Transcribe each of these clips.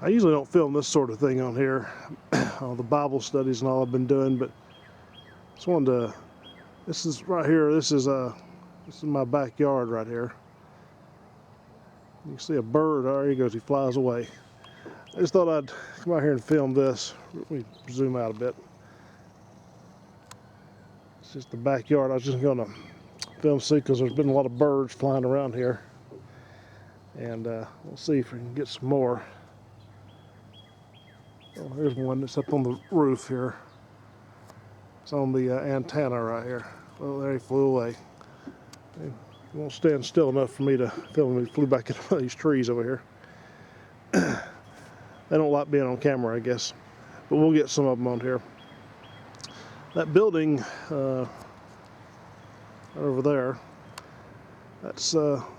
I usually don't film this sort of thing on here, all the Bible studies and all I've been doing, but just wanted to. This is right here. This is my backyard right here. You can see a bird. There he goes. He flies away. I just thought I'd come out here and film this. Let me zoom out a bit. It's just the backyard. I was just going to film see because there's been a lot of birds flying around here, and we'll see if we can get some more. Oh, here's one that's up on the roof here. It's on the antenna right here. Well, there he flew away. He won't stand still enough for me to film him. He flew back into these trees over here. They don't like being on camera, I guess, but we'll get some of them on here. That building right over there, I'm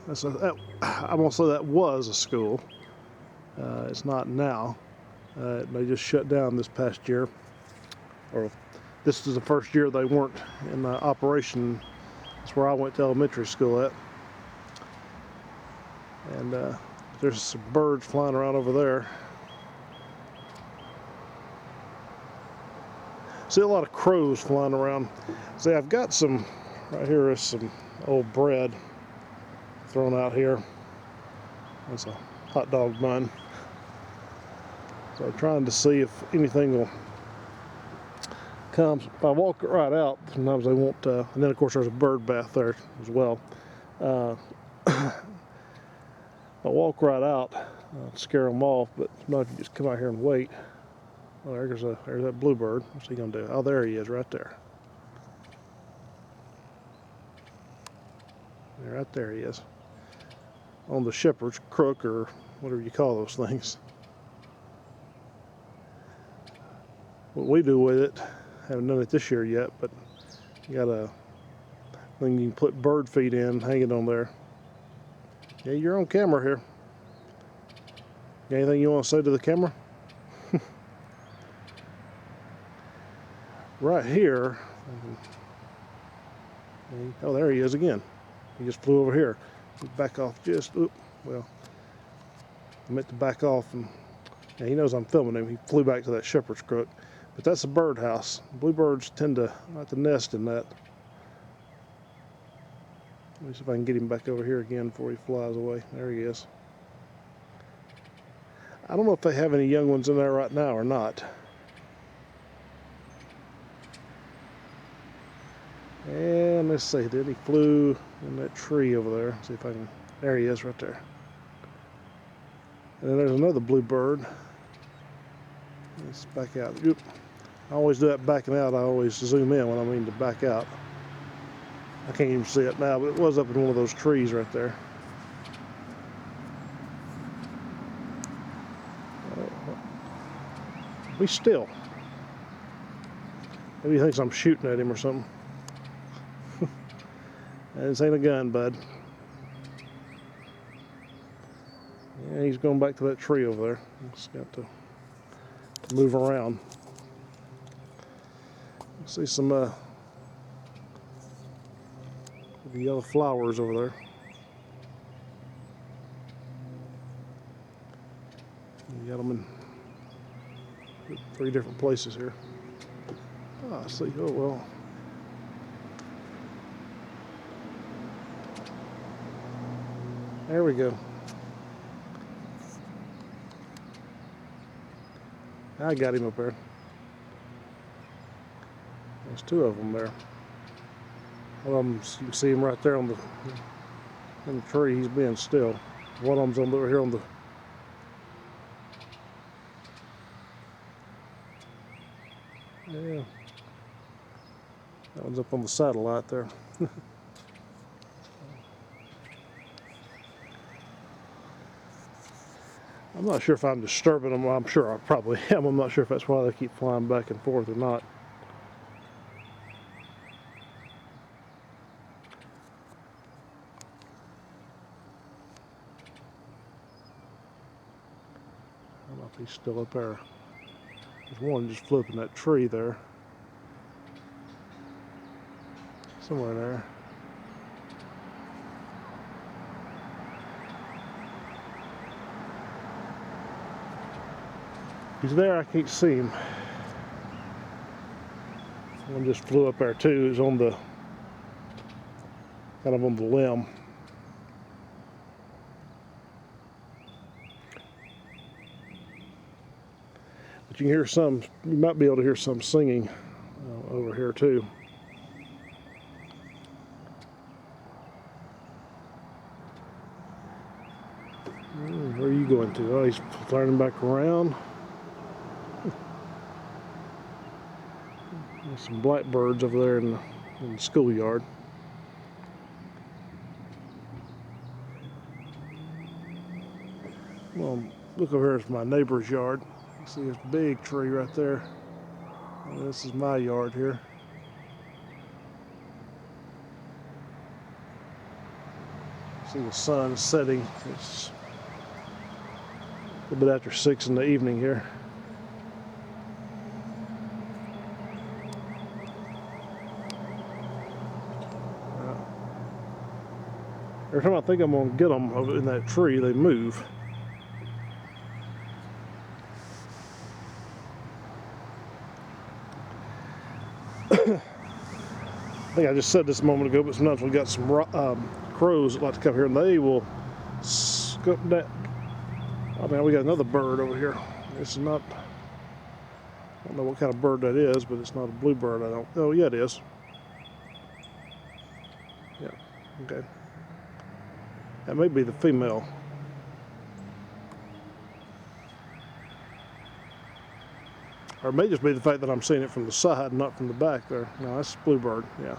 gonna say that was a school. It's not now. They just shut down this past year, or this is the first year they weren't in operation. That's where I went to elementary school at. And there's some birds flying around over there. See a lot of crows flying around. See, I've got some, right here is some old bread thrown out here. That's a hot dog bun. So I'm trying to see if anything will come. If I walk right out, sometimes they won't, and then of course there's a bird bath there as well. If I walk right out, scare them off, but sometimes you just come out here and wait. Well, there's that bluebird. What's he gonna do? Oh, there he is, right there. Right there he is. On the shepherd's crook, or whatever you call those things. What we do with it, haven't done it this year yet, but you got a thing you can put bird feed in, hang it on there. Yeah, you're on camera here. Got anything you want to say to the camera? Right here. Oh, there he is again. He just flew over here. Back off just, well, I meant to back off, and yeah, he knows I'm filming him. He flew back to that shepherd's crook. But that's a birdhouse. Bluebirds tend to like to nest in that. Let me see if I can get him back over here again before he flies away. There he is. I don't know if they have any young ones in there right now or not. And let's see, then he flew in that tree over there. Let's see if I can, there he is right there. And then there's another bluebird. Let's back out. Oop. I always do that backing out. I always zoom in when I mean to back out. I can't even see it now, but it was up in one of those trees right there. Be still. Maybe he thinks I'm shooting at him or something. This ain't a gun, bud. Yeah, he's going back to that tree over there. He's got to move around. See some yellow flowers over there. You got them in 3 different places here. Ah, I see. Oh well. There we go. I got him up there. There's 2 of them there. One of them, you can see him right there in the tree. He's being still. One of them's over here on the. Yeah. That one's up on the satellite there. I'm not sure if I'm disturbing them. Well, I'm sure I probably am. I'm not sure if that's why they keep flying back and forth or not. I don't know if he's still up there. There's one just flew up in that tree there. Somewhere there. He's there, I can't see him. One just flew up there too. He's on the, kind of on the limb. But you can hear some, you might be able to hear some singing over here too. Where are you going to? Oh, he's turning back around. There's some blackbirds over there in the schoolyard. Well, look over here, it's my neighbor's yard. You see this big tree right there. And this is my yard here. See the sun setting. It's a little bit after 6 in the evening here. Every time I think I'm going to get them in that tree, they move. I think I just said this a moment ago, but sometimes we got some crows that like to come here, and they will scoop that. I mean, we got another bird over here. It's not, I don't know what kind of bird that is, but it's not a bluebird. I don't. Oh, yeah, it is. Yeah. Okay. That may be the female. Or it may just be the fact that I'm seeing it from the side, not from the back there. No, that's bluebird, yeah.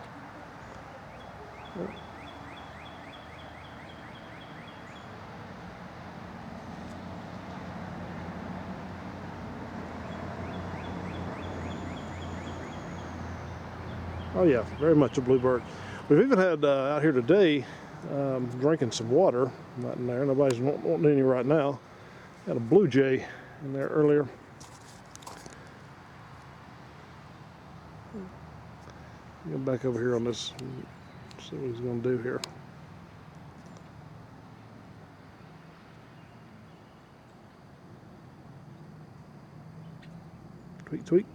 Oh yeah, very much a bluebird. We've even had out here today drinking some water. Not in there, nobody's wanting any right now. Had a blue jay in there earlier. Get back over here on this and see what he's going to do here. Tweak, tweak.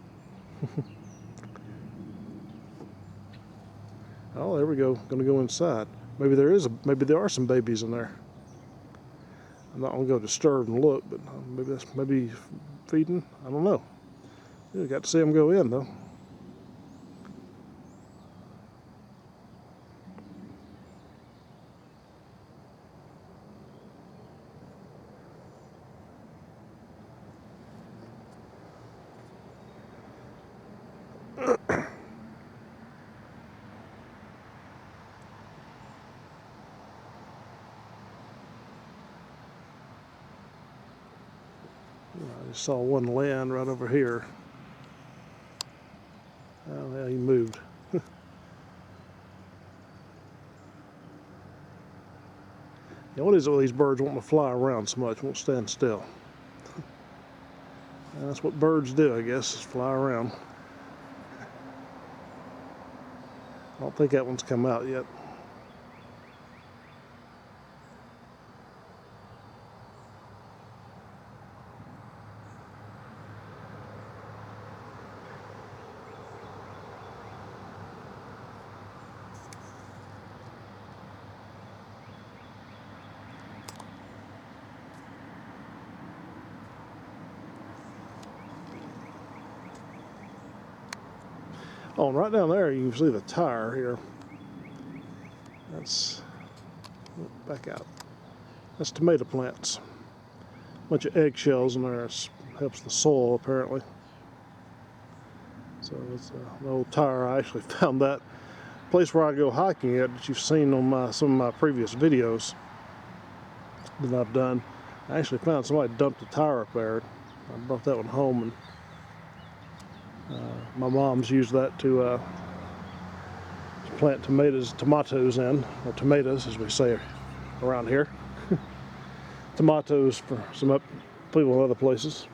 Oh, there we go. Going to go inside. Maybe there are some babies in there. I'm not going to go disturb and look, but maybe feeding. I don't know. Yeah, got to see them go in though. I just saw one land right over here. Oh, yeah, he moved. Yeah, what is it with these birds wanting to fly around so much, won't stand still? That's what birds do, I guess, is fly around. I don't think that one's come out yet. Oh, and right down there you can see the tire here. That's, back out. That's tomato plants. Bunch of eggshells in there. Helps the soil apparently. So it's an old tire. I actually found that place where I go hiking at that you've seen on some of my previous videos that I've done. I actually found somebody dumped a tire up there. I brought that one home, and my mom's used that to plant tomatoes in, or tomatoes as we say around here. Tomatoes for some people in other places,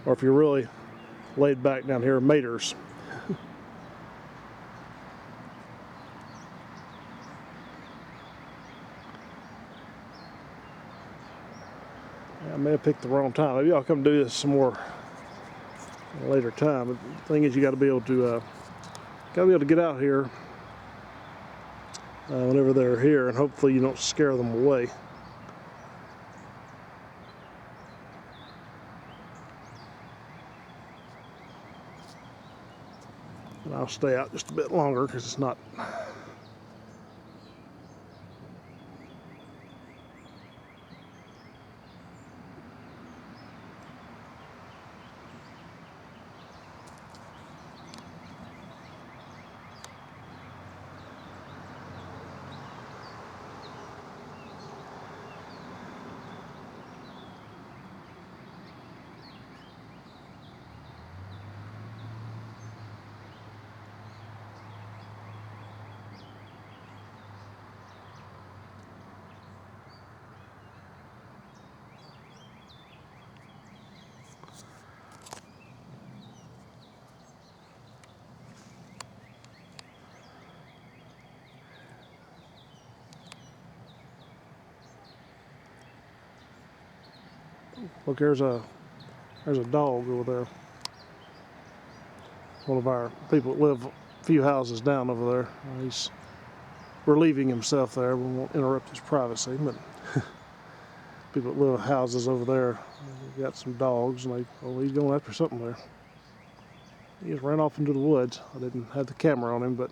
or if you're really laid back down here, maters. I may have picked the wrong time. Maybe I'll come do this some more at a later time. But the thing is, you got to be able to get out here whenever they're here, and hopefully you don't scare them away. And I'll stay out just a bit longer because it's not. Look, there's a dog over there. One of our people that live a few houses down over there. He's relieving himself there. We won't interrupt his privacy, but people that live in houses over there got some dogs, and he's going after something there. He just ran off into the woods. I didn't have the camera on him, but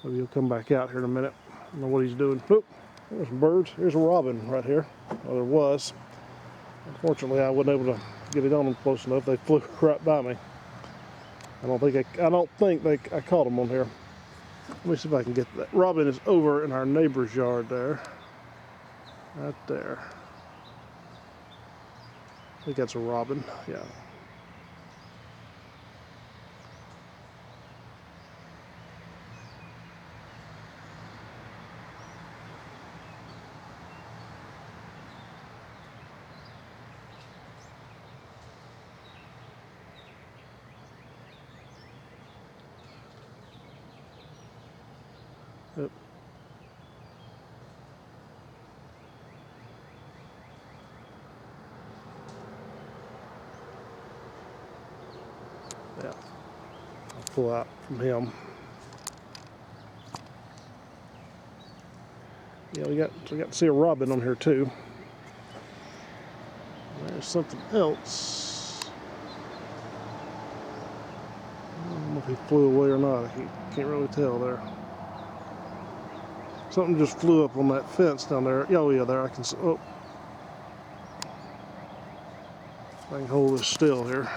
maybe he'll come back out here in a minute. I don't know what he's doing. Oop, there's some birds. Here's a robin right here. Well, there was. Unfortunately, I wasn't able to get it on them close enough. They flew right by me. I don't think I caught them on here. Let me see if I can get that. Robin is over in our neighbor's yard there. Right there. I think that's a robin. Yeah. Yep. Yeah. I'll pull out from him. Yeah, we got to see a robin on here too. There's something else. I don't know if he flew away or not. I can't really tell there. Something just flew up on that fence down there. Oh yeah, there I can see. Oh, I can hold this still here.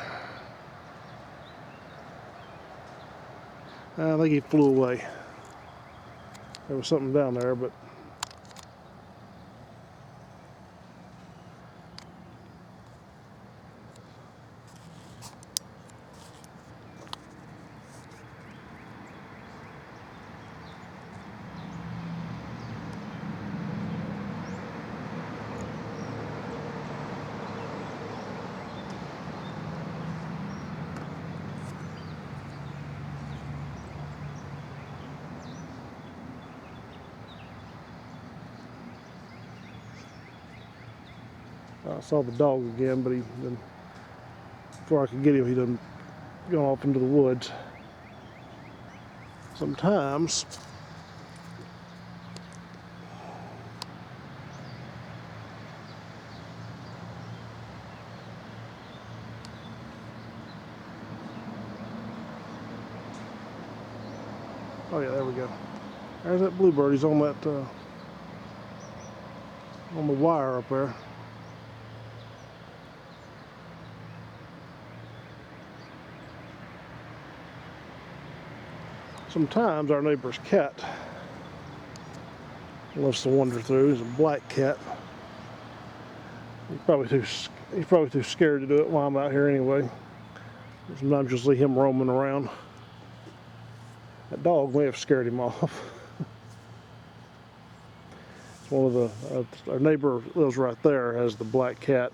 I think he flew away. There was something down there, but I saw the dog again, but before I could get him, he done gone off into the woods. Sometimes oh yeah, there we go. There's that bluebird. He's on that on the wire up there. Sometimes our neighbor's cat loves to wander through. He's a black cat. He's probably too scared to do it while I'm out here anyway. Sometimes you'll see him roaming around. That dog may have scared him off. It's one of our neighbor lives right there, has the black cat.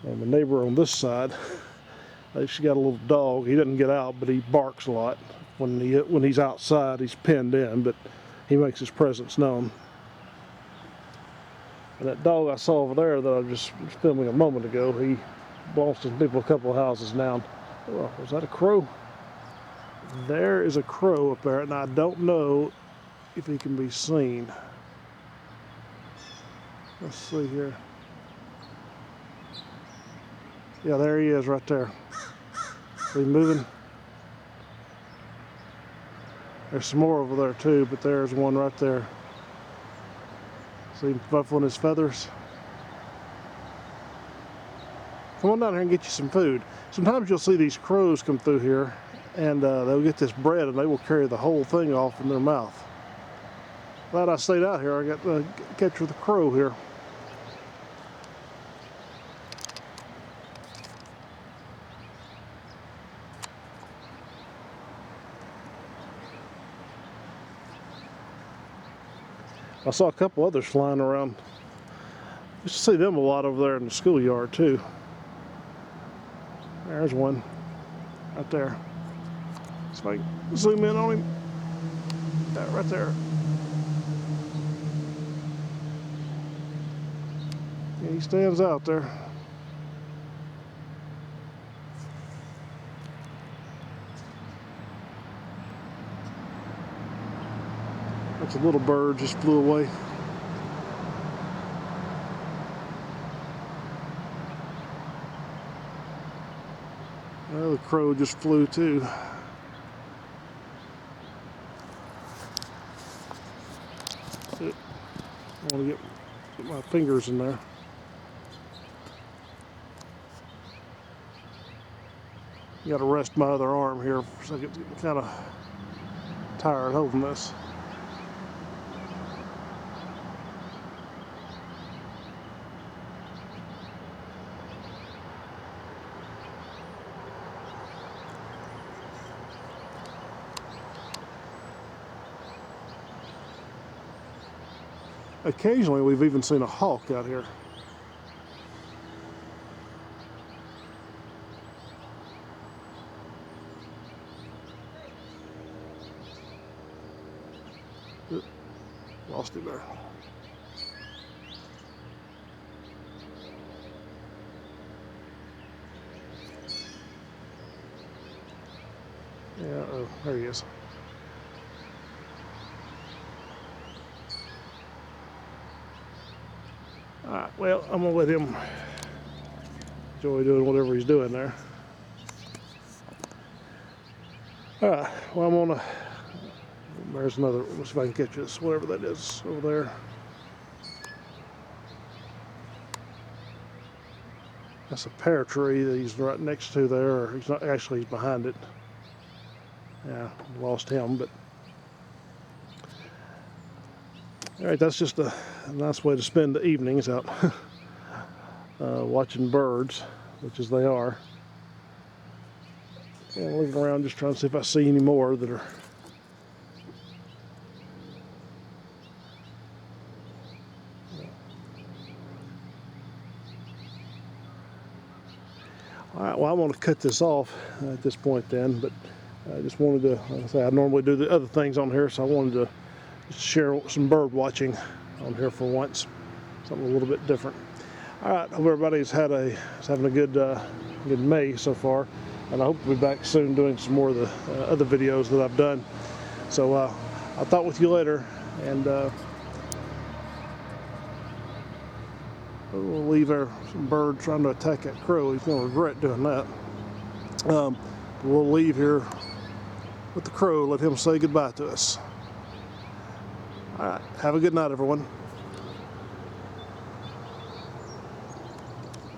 And the neighbor on this side, she got a little dog. He doesn't get out, but he barks a lot. When he's outside, he's penned in, but he makes his presence known. And that dog I saw over there that I was just filming a moment ago, he belongs to people a couple of houses down. Oh, was that a crow? There is a crow up there, and I don't know if he can be seen. Let's see here. Yeah, there he is right there. Is he moving? There's some more over there too, but there's one right there. See him ruffling his feathers? Come on down here and get you some food. Sometimes you'll see these crows come through here, and they'll get this bread and they will carry the whole thing off in their mouth. Glad I stayed out here. I got to catch with a crow here. I saw a couple others flying around. Used to see them a lot over there in the schoolyard too. There's one right there. So I can zoom in on him. That right there. Yeah, he stands out there. That's a little bird just flew away. Well, the crow just flew too. I want to get my fingers in there. Got to rest my other arm here for a second. I'm kind of tired holding this. Occasionally, we've even seen a hawk out here. Lost him there. Yeah, oh, there he is. Alright, well, I'm gonna let him enjoy doing whatever he's doing there. Alright, well, I'm gonna, there's another, let's see if I can catch this, whatever that is over there. That's a pear tree that he's right next to there, or he's not, actually he's behind it. Yeah, lost him, but all right, that's just a nice way to spend the evenings out watching birds, which as they are. And looking around just trying to see if I see any more that are. All right, well, I want to cut this off at this point then, but I just wanted to, like I say, I normally do the other things on here, so I wanted to share some bird watching on here for once, something a little bit different. All right, hope everybody's having a good good May so far, and I hope to be back soon doing some more of the other videos that I've done. So I'll talk with you later, and we'll leave there some bird trying to attack that crow. He's going to regret doing that. We'll leave here with the crow, let him say goodbye to us. All right, have a good night, everyone.